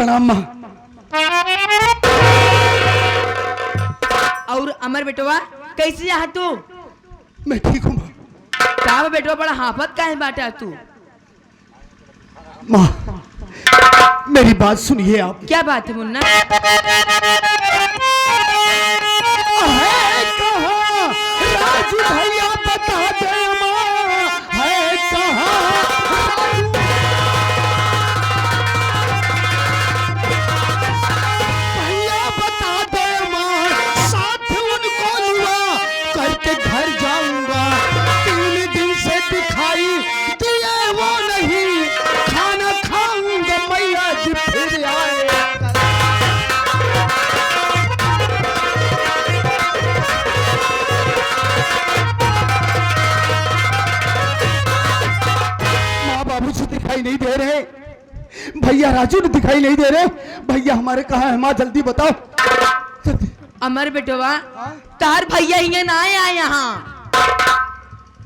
प्रणाम माँ। और अमर बेटवा कैसे यहाँ तू? मैं ठीक हूँ माँ। क्या बेटवा बड़ा हाफत का है बाटा तू? माँ मेरी बात सुनिए आप। क्या बात है मुन्ना? है कहाँ राजू भैया बता दे माँ, है कहाँ भैया बता दे माँ, साथ उनको लुआ करके घर जाऊंगा। 3 दिन से दिखाई दिए वो नहीं, खाना खाऊंगा मैया जी फिर आए। बाबूजी दिखाई नहीं दे रहे, भैया राजू ने दिखाई नहीं दे रहे। भैया हमारे कहाँ है माँ, जल्दी बताओ जल्दी। अमर बेटवा तार भैया ही ना आया यहाँ।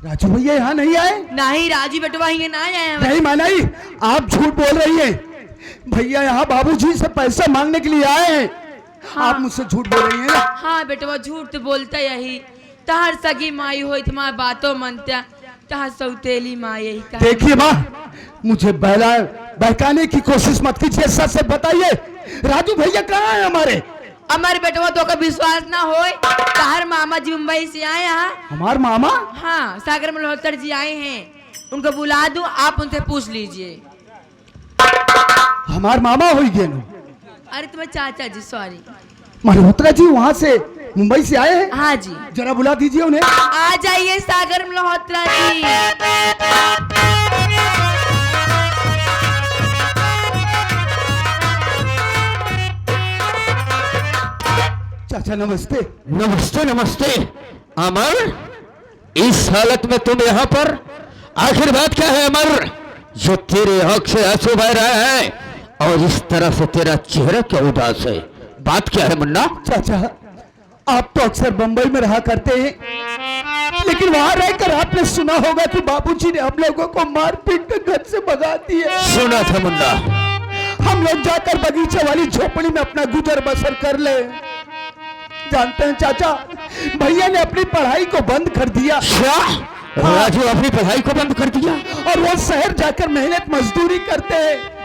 राजू भैया यहाँ नहीं आए? नहीं राजू बेटवा ही ना आया। नहीं माँ नहीं, आप झूठ बोल रही हैं। भैया यहाँ बाबूजी से पैसा मांगने के लिए आए हैं। हाँ। आप मुझसे झूठ बोल रही हैं ना? हाँ बेटवा झूठ तो बोलता यही। तार सगी माई हो तुम्हारी बातों मनता, तार सौतेली माँ यही। देखिए माँ, मुझे बहकाने की कोशिश मत कीजिए, सच सच बताइए राजू भैया कहाँ है हमारे? अमर बेटवा तो का विश्वास ना हो, तार मामा जी मुंबई से आए हैं। हमारे मामा? हाँ सागर मल्होत्रा जी आए हैं, उनको बुला दूं, आप उनसे पूछ लीजिए। हमारे मामा हो गए? अरे तुम्हारे चाचा जी, सॉरी मल्होत्रा जी वहाँ से मुंबई से आए हैं? हाँ जी। जरा बुला दीजिए उन्हें। आ जाइए सागर मल्होत्रा जी। चाचा नमस्ते। नमस्ते नमस्ते। अमर, इस हालत में तुम यहाँ पर, आखिर बात क्या है अमर, जो तेरे आंख से आंसू बह रहा है और इस तरह से तेरा चेहरा क्या उदास है? बात क्या है मुन्ना? चाचा आप तो अक्सर बंबई में रहा करते हैं, लेकिन वहां रहकर आपने सुना होगा कि बाबूजी ने हम लोगों को मार पीट कर घर से भगा दिया। सुना था मुन्ना। हम लोग जाकर बगीचे वाली झोपड़ी में अपना गुजर बसर कर ले। जानते हैं चाचा, भैया ने अपनी पढ़ाई को बंद कर दिया। हाँ। राजू अपनी पढ़ाई को बंद कर दिया और वो शहर जाकर मेहनत मजदूरी करते हैं।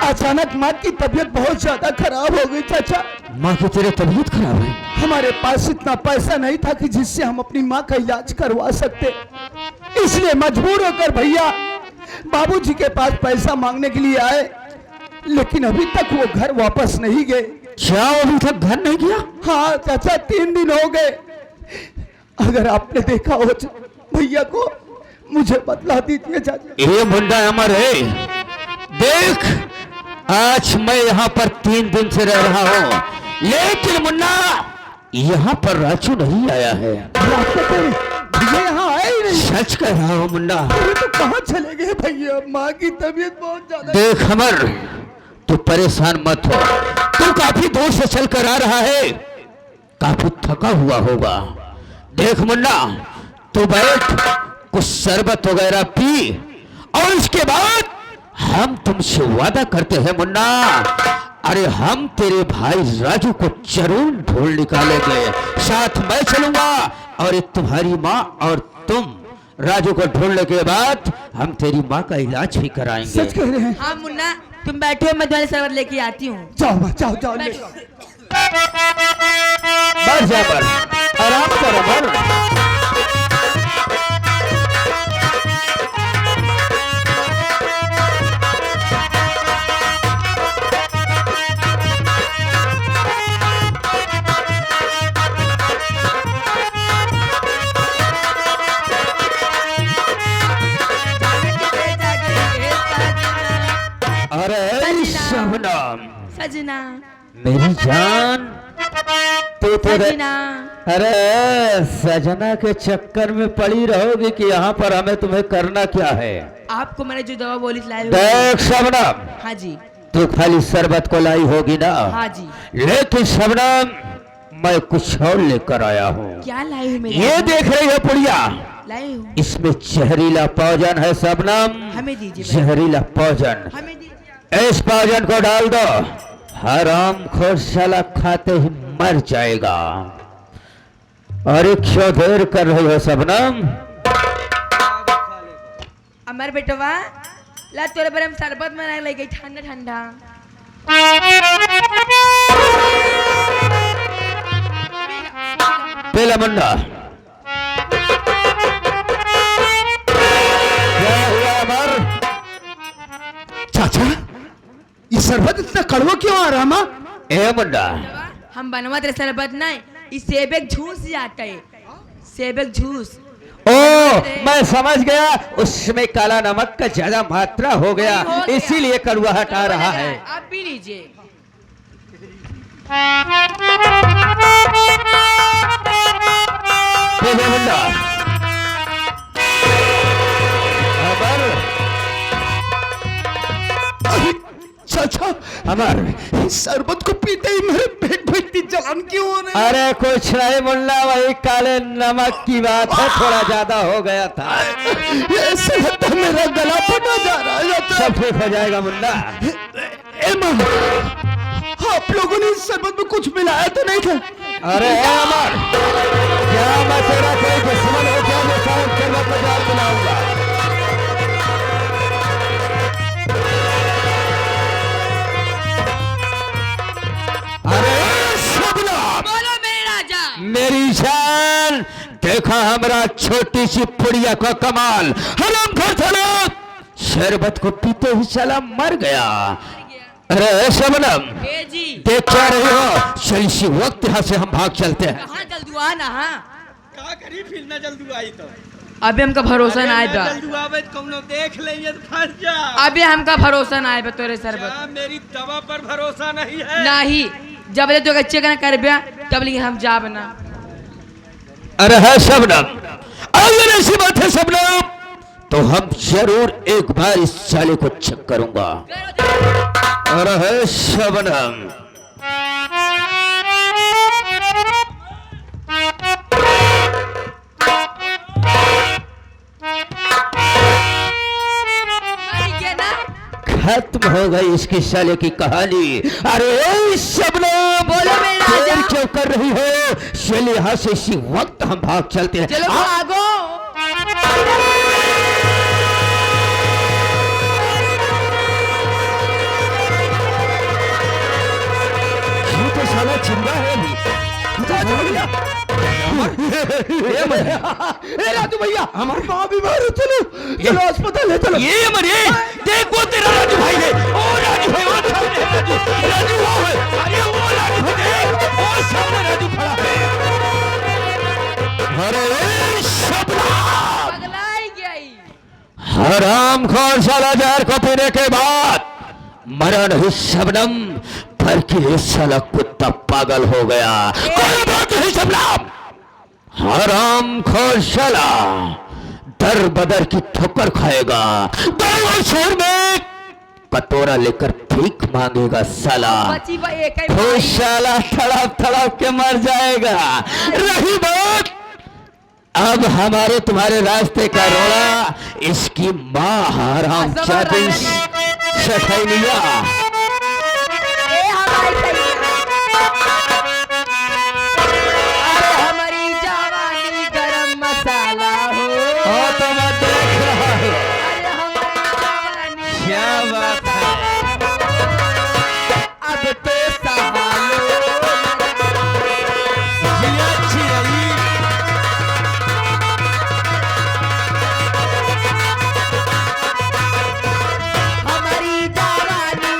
अचानक माँ की तबीयत बहुत ज्यादा खराब हो गई चाचा। माँ की तेरी तबीयत खराब है? हमारे पास इतना पैसा नहीं था कि जिससे हम अपनी माँ का इलाज करवा सकते, इसलिए मजबूर होकर भैया बाबूजी के पास पैसा मांगने के लिए आए, लेकिन अभी तक वो घर वापस नहीं गए। क्या अभी तक घर नहीं गया? हाँ चाचा 3 दिन हो गए। अगर आपने देखा हो भैया को मुझे बतला दीजिए चाचा। ये मुंडा अमर है, देख आज मैं यहाँ पर 3 दिन से रह रहा हूँ, लेकिन मुन्ना यहाँ पर राजू नहीं आया है। भैया यहाँ आए ही नहीं। सच कह रहा हूँ मुन्ना। तो कहाँ चले गए भैया? माँ की तबीयत बहुत ज्यादा। देख अमर, तू परेशान मत हो, तू काफी दूर से चल कर आ रहा है, काफी थका हुआ होगा। देख मुन्ना, तू बैठ, कुछ शरबत वगैरह पी और उसके बाद हम तुमसे वादा करते हैं मुन्ना, अरे हम तेरे भाई राजू को जरूर ढूंढ निकालेंगे। साथ मैं चलूंगा और तुम्हारी माँ और तुम राजू को ढूंढने के बाद हम तेरी माँ का इलाज भी कराएंगे। सच कह रहे हैं? हाँ मुन्ना तुम बैठो, मैं तुम्हारे शरबत लेके आती हूँ। जाओ माँ, जाओ जाओ। बस जा पर आराम कर अमर। अरे शबनम, सजना मेरी जान, तू तो सजना। अरे सजना के चक्कर में पड़ी रहोगी कि यहाँ पर हमें तुम्हें करना क्या है? आपको मैंने जो दवा बोली लाई देख शबनम, हाँ जी। तू खाली शरबत को लाई होगी ना? हाँ जी। लेकिन शबनम मैं कुछ और लेकर आया हूँ। क्या लाई हो मेरे? ये देख रही हो पुड़िया, लाई हूँ। इसमें जहरीला पौजन है शबनम, हमें दीजिए। जहरीला पौजन। हमें दीजिए। इस पाजन को डाल दो, हराम खोर साला खाते ही मर जाएगा। अरे क्यों देर कर रही हो शबनम? अमर बेटवा ला तोरे पर हम शरबत बना ले गई ठंडा ठंडा। पहला मुंडा क्या हुआ अमर? चाचा, ये शरबत इतना कड़वा क्यों आ रहा माँ? ए मुंडा, हम बनवा तेरे शरबत नहीं, इस सेबक झूस जाता है, सेबक झूस। ओ मैं समझ गया, उसमें काला नमक का ज्यादा मात्रा हो गया, इसीलिए कड़वाहट आ रहा है। आप पी लीजिए। पहले मुंडा अमर, अरे चाचा, अमर, इस शरबत को पीते ही मेरे पेट में इतनी जलन क्यों हो रही है? अरे कुछ नहीं मुन्ना, वही काले नमक की बात है, थोड़ा ज्यादा हो गया था। ऐसे लगता है मेरा गला फटा जा रहा है चाचा। सब ठीक हो जाएगा मुन्ना। ए माँ, आप लोगों ने इस शरबत में कुछ मिलाया तो नहीं था? अरे अमर, क्या मैं तेरा कोई दुश्मन हो क्या जो शायद के मैं मजाक बनाऊंगा? अरे शबनम, बोलो मेरे राजा। मेरी जान, देखा हमरा छोटी सी पुड़िया का कमाल। हराम खोर साला शरबत को पीते ही साला मर गया। अरे शबनम, ए जी देख क्या रही हो? चल इसी वक्त यहाँ से हम भाग चलते हैं। कहाँ जल्दी आना? हाँ का करी फिर ना जल्दी आई तो अभी हमका भरोसा ना आए बा। जल्दी आवे तो कौनो देख लेंगे तो फंस जा। अभी हमका भरोसा ना आए बा तोरे शरबत। क्या मेरी दवा पर भरोसा नहीं है? नहीं, जब ले तो अच्छे का कर बिया तब लिए हम जाब ना। अरे है शबनम, अगर ऐसी बात है शबनम, तो हम जरूर एक बार इस साले को चेक करूंगा। अरे है शबनम, मर गया ना? खत्म हो गई इसकी साले की कहानी। अरे शबनम, बोलो मेरे राजा। देर क्यों कर रही हो? चल यहाँ से इसी वक्त हम भाग चलते हैं। चलो भागो। ये तो साला जिंदा है अभी। ए राजू भैया, हमारी माँ बीमार है, चलो चलो अस्पताल ले चलो। ये मरे, देख वो तेरा राजू भाई है। ओ राजू भाई, वो सामने राजू, राजू वो है। अरे वो राजू देख, वो सामने राजू खड़ा है। अरे शबनम, पगलाई गई। हराम खोर साला जहर को पीने के बाद मरा नहीं शबनम, बल्कि ये साला कुत्ता पागल हो गया। कोई बात नहीं शबनम, हराम खोर साला दर बदर की ठोकर खाएगा। दो शहर में कटोरा लेकर भीख मांगेगा साला। बची बा एक ही तो भाई। साला तड़प तड़प के मर जाएगा। रही बात अब हमारे तुम्हारे रास्ते का रोड़ा, इसकी माँ हराम चाटी सखैनिया। ए हमारी सैया। अरे हमारी जवानी गरम मसाला हो। तो मैं देख रहा हूँ। अरे हमारी जवानी क्या बात है? अब तो संभालो। जिया चिरई। हमारी जवानी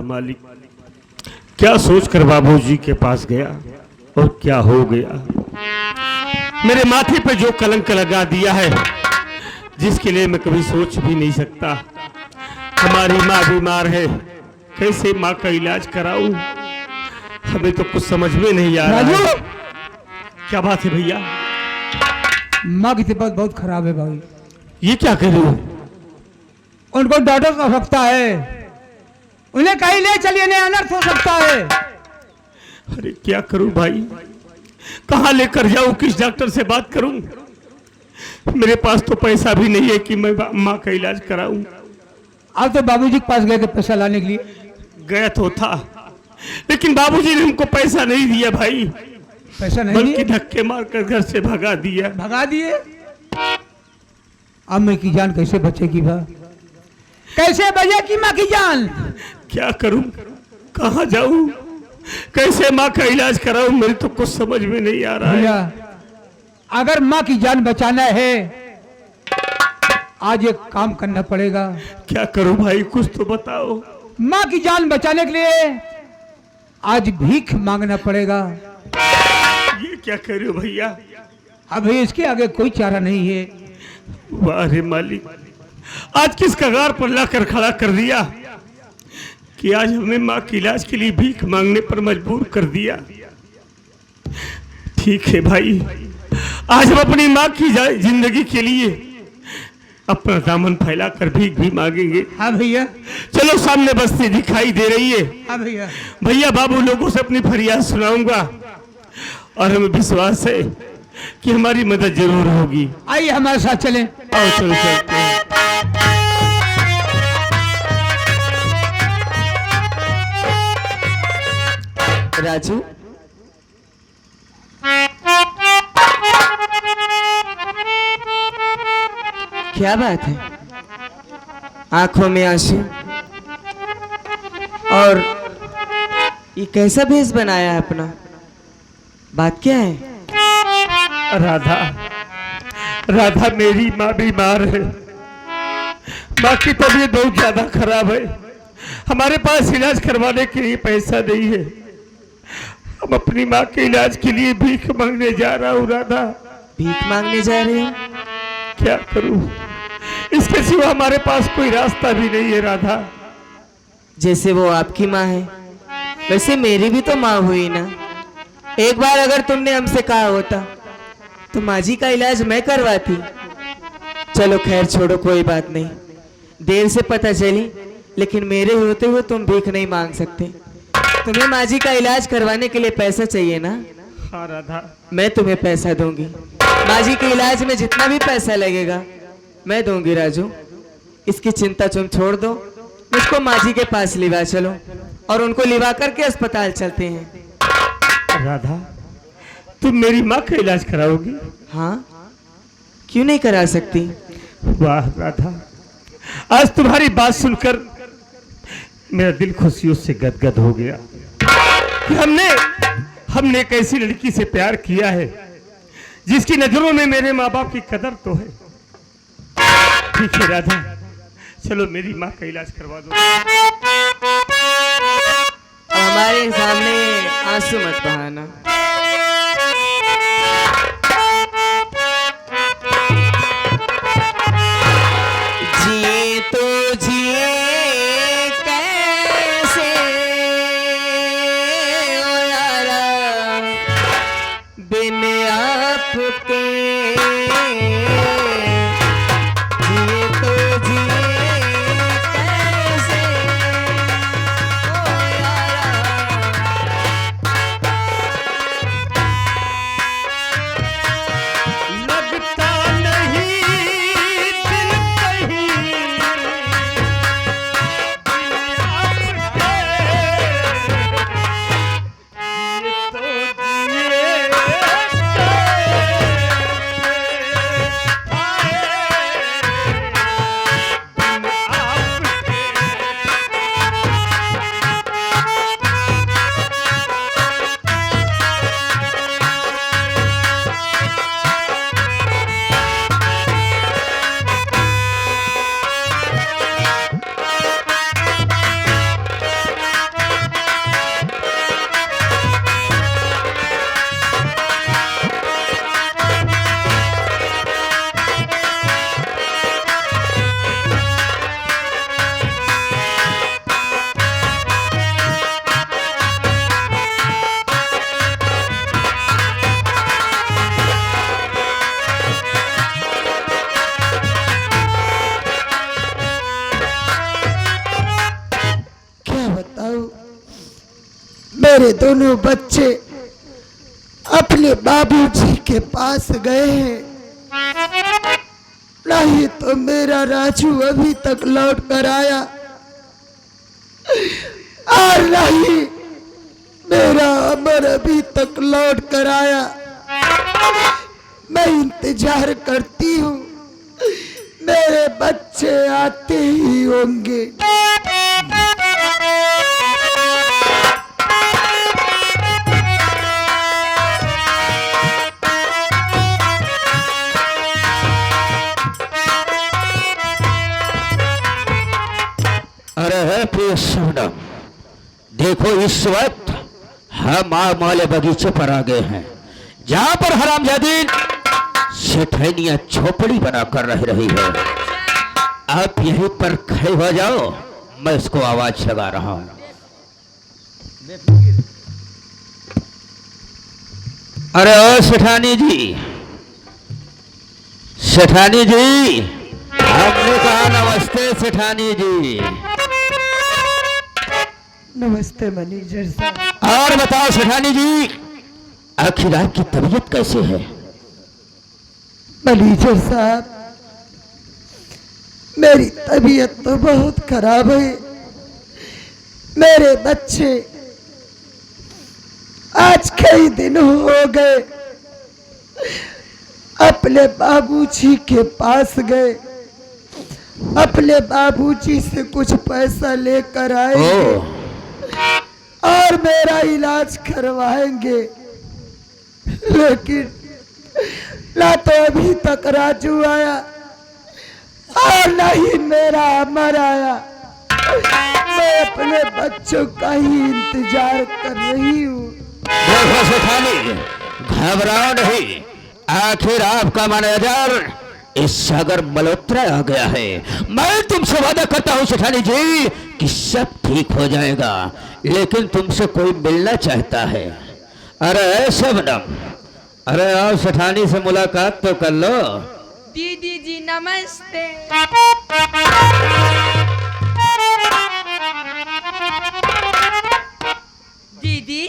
मालिक, क्या सोचकर बाबूजी के पास गया और क्या हो गया। मेरे माथे पे जो कलंक लगा दिया है, जिसके लिए मैं कभी सोच भी नहीं सकता। हमारी माँ बीमार है, कैसे माँ का इलाज कराऊं, हमें तो कुछ समझ में नहीं आ रहा है। राजू, क्या बात है भैया? माँ की तबीयत बहुत खराब है भाई। ये क्या कर रहे हो? उनको डॉक्टर का आवश्यकता है, उन्हें कहीं ले चलिए, नहीं अनर्थ हो सकता है। अरे क्या करूं भाई, कहाँ लेकर जाऊं, किस डॉक्टर से बात करूं? मेरे पास तो पैसा भी नहीं है कि मैं माँ का इलाज कराऊं। आप तो बाबूजी के पास गए थे पैसा लाने के लिए। गया तो था, लेकिन बाबूजी ने हमको पैसा नहीं दिया भाई, पैसा नहीं बल्कि दिए? धक्के मारकर घर से भगा दिया। भगा दिए। अब मैं की जान कैसे बचेगी बा? कैसे बचेगी माँ की जान? क्या करूं, कहाँ जाऊं, कैसे माँ का इलाज कराऊं, मेरी तो कुछ समझ में नहीं आ रहा है। भैया, अगर माँ की जान बचाना है, आज एक काम करना पड़ेगा। क्या करूं भाई, कुछ तो बताओ। माँ की जान बचाने के लिए आज भीख मांगना पड़ेगा। ये क्या कर रहे हो भैया? अभी इसके आगे कोई चारा नहीं है। वाह रे मालिक, आज किस कगार पर लाकर खड़ा कर दिया कि आज हमें माँ के इलाज के लिए भीख मांगने पर मजबूर कर दिया। ठीक है भाई, आज हम अपनी माँ की जिंदगी के लिए अपना दामन फैलाकर भीख भी मांगेंगे। हाँ भैया। चलो, सामने बस्ती दिखाई दे रही है। हाँ भैया। भैया बाबू लोगों से अपनी फरियाद सुनाऊंगा और हमें विश्वास है कि हमारी मदद जरूर होगी। आइए हमारे साथ चलें। आओ चलो चलते हैं। राजू, क्या बात है? आंखों में आंसू और ये कैसा भेष बनाया है अपना? बात क्या है? राधा, राधा मेरी माँ बीमार है, माँ की तबीयत बहुत ज्यादा खराब है। हमारे पास इलाज करवाने के लिए पैसा नहीं है। हम अपनी माँ के इलाज के लिए भीख मांगने जा रहा हूँ। राधा, भीख मांगने जा रहे हो? क्या करूँ, इसके सिवा हमारे पास कोई रास्ता भी नहीं है। राधा, जैसे वो आपकी माँ है, वैसे मेरी भी तो माँ हुई ना। एक बार अगर तुमने हमसे कहा होता तो माँ जी का इलाज मैं करवाती। चलो खैर छोड़ो, कोई बात नहीं। देर से पता चली, लेकिन मेरे होते हुए तुम भीख नहीं मांग सकते। तुम्हें माँ जी का इलाज करवाने के लिए पैसा चाहिए ना? हाँ राधा, मैं तुम्हें पैसा दूंगी। माँ जी के इलाज में जितना भी पैसा लगेगा मैं दूंगी। राजू, इसकी चिंता तुम छोड़ दो, मुझको माँ जी के पास लिवा चलो और उनको लिवा करके अस्पताल चलते हैं। राधा, तुम मेरी माँ का इलाज कराओगी? हाँ, क्यों नहीं करा सकती? वाह राधा, आज तुम्हारी बात सुनकर मेरा दिल खुशियों से गदगद हो गया कि हमने एक ऐसी लड़की से प्यार किया है जिसकी नजरों में मेरे माँ बाप की कदर तो है। ठीक है राधा, चलो मेरी माँ का इलाज करवा दो। हमारे सामने आंसू मत बहाना। जिए तो जिए कैसे ओ यारा, बिन आपके। जिए तो जिए कैसे ओ यारा, मेरे दोनों बच्चे अपने बाबूजी के पास गए हैं, नहीं तो मेरा राजू अभी तक लौट कर आया और नहीं मेरा अमर अभी तक लौट कर आया। मैं इंतजार करती हूँ, मेरे बच्चे आते ही होंगे। अरे है प्रिय शबनम, देखो इस वक्त हम माले बगीचे पर आ गए हैं, जहाँ पर हरामजादी सेठैनिया झोपड़ी बना कर रह रही है। आप यहीं पर खड़े हो जाओ, मैं इसको आवाज लगा रहा हूँ। अरे ओ सेठानी जी, सेठानी जी, आपने कहा नमस्ते सेठानी जी। नमस्ते मैनेजर साहब। और बताओ सेठानी जी, आखिर आपकी तबीयत कैसे है? मैनेजर साहब, मेरी तबीयत तो बहुत खराब है। मेरे बच्चे आज कई दिन हो गए अपने बाबूजी के पास गए, अपने बाबूजी से कुछ पैसा लेकर आएंगे और मेरा इलाज करवाएंगे, लेकिन ना तो अभी तक राजू आया और ना ही मेरा अमर आया। मैं अपने बच्चों का ही इंतजार कर रही हूँ। देखो सेठानी, घबराओ नहीं, आखिर आपका मैनेजर इस सागर मल्होत्रा आ गया है। मैं तुमसे वादा करता हूँ सेठानी जी कि सब ठीक हो जाएगा, लेकिन तुमसे कोई मिलना चाहता है। अरे शबनम, अरे आओ सेठानी से मुलाकात तो कर लो। दीदी जी नमस्ते। दीदी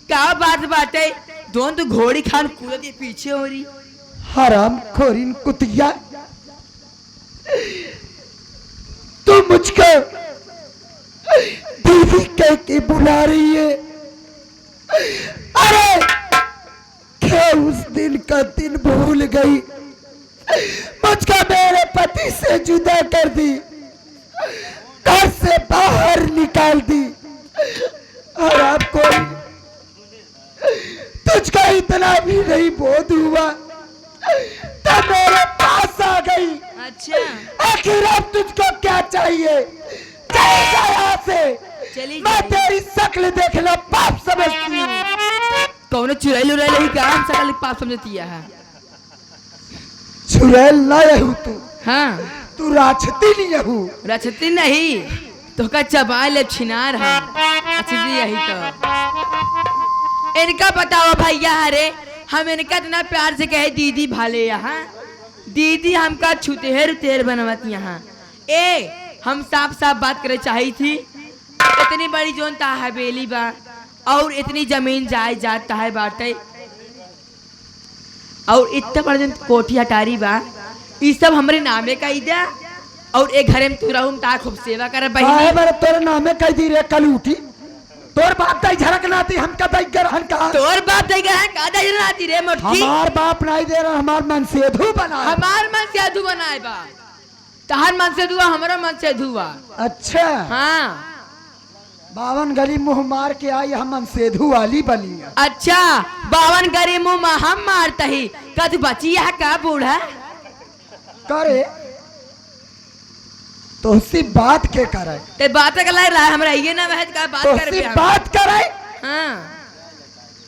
क्या बात बाटे, दोनों तो घोड़ी खान कूदे के पीछे हो रही। हराम खोरीन कुतिया, तू मुझको दीदी कह के बुला रही है। अरे क्या उस दिन का दिन भूल गई, मुझको मेरे पति से जुदा कर दी, घर से बाहर निकाल दी, और आपको तुझको इतना भी नहीं बोध हुआ तो मेरे पास आ गई। अच्छा आखिर अब तुझको क्या चाहिए? चली जा यहाँ से। चली मैं जाइए। तेरी शक्ल देखना पाप समझती हूँ। कौन चुराई लुराई लही का हम सकल पाप समझती है। चुड़ैल ना यहू तू, हाँ तू राक्षती नहीं यहू। रचती नहीं तो का चबाए ले छिनार है। अच्छा यही तो इनका बताओ भैया, अरे हम इनका इतना प्यार से कहे दीदी भाले यहाँ, दीदी हमका छुतेर तेर बनवती यहाँ। ए हम साफ साफ बात करे चाहिए थी, इतनी बड़ी जोन ता हवेली बा और इतनी जमीन जायदाद है बाटे और इतना बड़ा जोन कोठी हटारी बा, ये सब हमारे नामे का ही दे और एक घरे में तू रहूं ता खूब सेवा करे काहे बहिनी। बारे तोरे नामे कह दी रे कल उठी, तोर बाप दाई झरक नाती हमका दाई गरहन का। तोर बाप देगा है का दे आती रे मोटकी। हमार बाप नहीं दे रहा, हमार मन सेधु बना। हमार मन से अधू बनाए बा, तहार मन से दुआ हमारा मन से धुआ। अच्छा हाँ 52 गली मुंह मार के आई, हम मन सेधु वाली बनी है। अच्छा 52 गरी मुंह में हम मारता ही कद बची है का बूढ़ा। करे तो सी बात के करे, ते बात कर रहा है हमरा ये ना वहद का बात तो कर सी पे हम। बात करे हाँ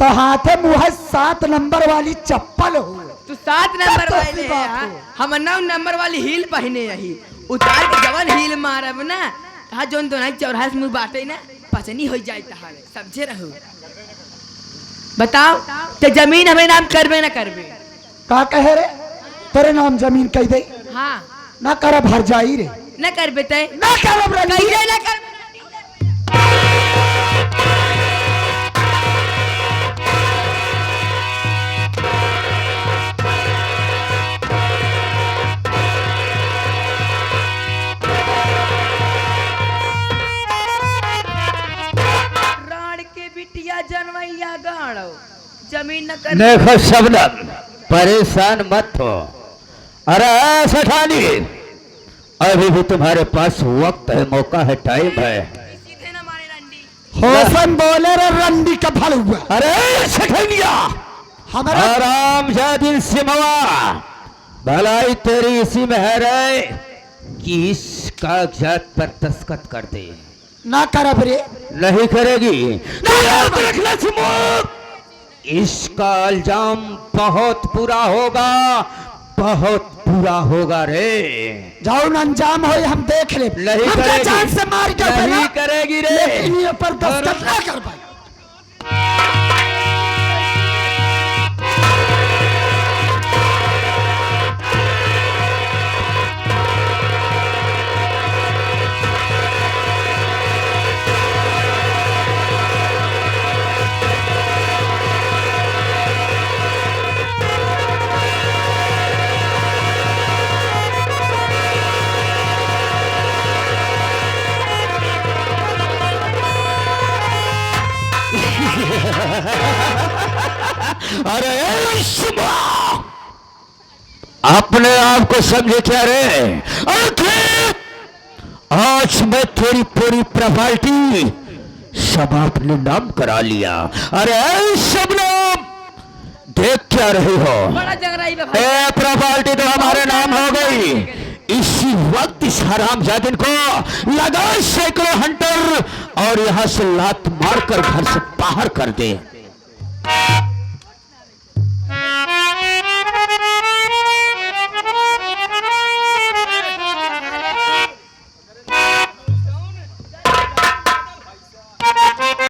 तो हाथे मुँह 7 नंबर वाली चप्पल हो। तू 7 नंबर तो वाले सी बात है, हो। हम 9 नंबर वाली हील पहने रही, उतार के जवन हील मारब ना ता जोन दोना चौराहा मुंह बाटे ना पसनी हो जाए तहारे, समझे रहो। बताओ ते जमीन हमें नाम करबे ना करबे। का कहे रे, तेरे नाम जमीन कह दे हाँ ना करब हर जाई रे, न करबे ते ना करब रे। कहिए ना कर जमीन न कर। देखो शबनम, परेशान मत हो। अरे सेठानी, अभी भी तुम्हारे पास वक्त है, मौका है, टाइम है। सीधे न मारे रंडी। होसन बोले रे रंडी का फल हुआ। अरे सेठनिया, हमारा आराम जादिल सिमवा, भलाई तेरी इसी में है रे कि इस कागजात पर दस्तखत कर दे। ना करब रे। नहीं करेगी तो याद रखना सिमो, इसका इल्जाम बहुत बुरा होगा, बहुत बुरा होगा रे। जाओ न अंजाम हो हम देख ले। नहीं हमका करेगी, जान से मार के नहीं पहला, करेगी रे। लेकिन ये पर दस्तखत ना कर पाई। अरे शिवा, अपने आप को समझे क्या रे? आखिर आज मैं तेरी पूरी प्रॉपर्टी सब अपने नाम करा लिया। अरे शबनम, देख क्या रही हो? बड़ा जंगराई बा भाई। ए प्रॉपर्टी तो हमारे नाम हो गई। इसी वक्त इस हरामजादिन को लगा सैकड़ों हंटर और यहां से लात मारकर घर से बाहर कर दे।